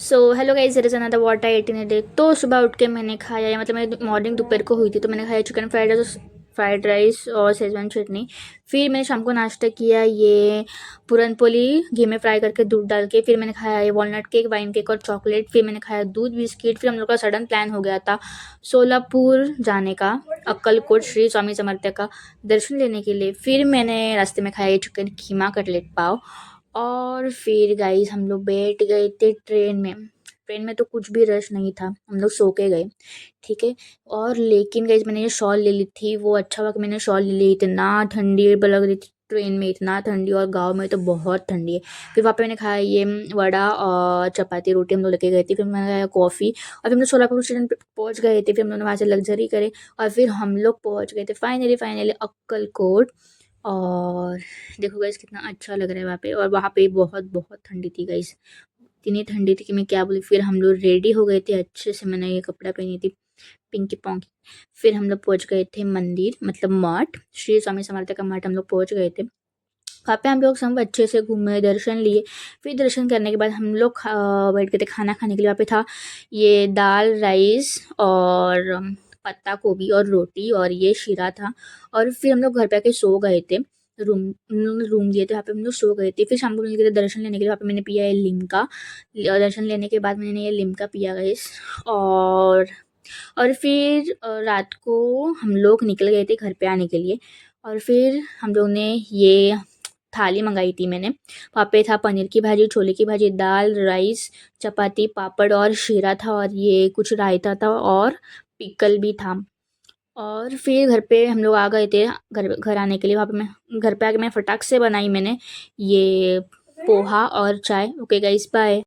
So hello guys, it is another what I eat in day. तो सुबह उठ के मैंने खाया, या मतलब मेरी मॉर्निंग दोपहर को हुई थी, तो मैंने खाया चिकन फ्राइड राइस और शेजवान चटनी। फिर मैंने शाम को नाश्ता किया ये पूरन पोली घी में फ्राई करके दूध डाल के। फिर मैंने खाया ये वॉलनट केक, वाइन केक और चॉकलेट। फिर मैंने खाया दूध बिस्किट। फिर हम लोग का सडन प्लान हो गया था सोलापुर जाने का, अक्कलकोट श्री स्वामी समर्थ का दर्शन लेने के लिए। फिर मैंने रास्ते में खाया ये चिकन कीमा कटलेट पाव। और फिर गाइस हम लोग बैठ गए थे ट्रेन में। ट्रेन में तो कुछ भी रश नहीं था, हम लोग सो के गए, ठीक है। और लेकिन गाइस मैंने ये शॉल ले ली थी, वो अच्छा हुआ कि मैंने शॉल ले ली। इतना ठंडी लग रही थी ट्रेन में, इतना ठंडी, और गांव में तो बहुत ठंडी है। फिर वहाँ पे मैंने खाया ये वड़ा और चपाती रोटी हम लोग लेके गए थे। फिर मैंने खाया कॉफ़ी। और फिर हम लोग सोलापुर स्टेशन पे पहुँच गए थे। फिर हम लोगों ने वहाँ से लग्जरी करे, और फिर हम लोग पहुँच गए थे फाइनली अक्कलकोट। और देखो गाइस कितना अच्छा लग रहा है वहाँ पे। और वहाँ पे बहुत बहुत ठंडी थी गाइस, इतनी ठंडी थी कि मैं क्या बोलूँ। फिर हम लोग रेडी हो गए थे अच्छे से, मैंने ये कपड़ा पहनी थी पिंकी पोंकी। फिर हम लोग पहुँच गए थे मंदिर, मतलब मठ, श्री स्वामी समर्थ का मठ हम लोग पहुँच गए थे। वहाँ पे हम लोग सब अच्छे से घूमे, दर्शन लिए। फिर दर्शन करने के बाद हम लोग बैठ गए थे खाना खाने के लिए। वहाँ पे था ये दाल राइस और पत्ता गोभी और रोटी, और ये शीरा था। और फिर हम लोग घर पे आके सो गए थे। रूम रूम लिए थे, वहाँ पे हम लोग सो गए थे। फिर शाम को मिल गए थे दर्शन लेने के लिए। वहाँ पे मैंने पिया है लिम्का। दर्शन लेने के बाद मैंने ये लिम्का पिया गाइस। और फिर रात को हम लोग निकल गए थे घर पे आने के लिए। और फिर हम लोग ने ये थाली मंगाई थी मैंने। वहाँ पे था पनीर की भाजी, छोले की भाजी, दाल राइस, चपाती, पापड़ और शीरा था, और ये कुछ रायता था, और पिकल भी था। और फिर घर पे हम लोग आ गए थे, घर घर आने के लिए। वहाँ पे मैं घर पे आके मैं फटाक से बनाई मैंने ये पोहा और चाय। Okay guys, bye.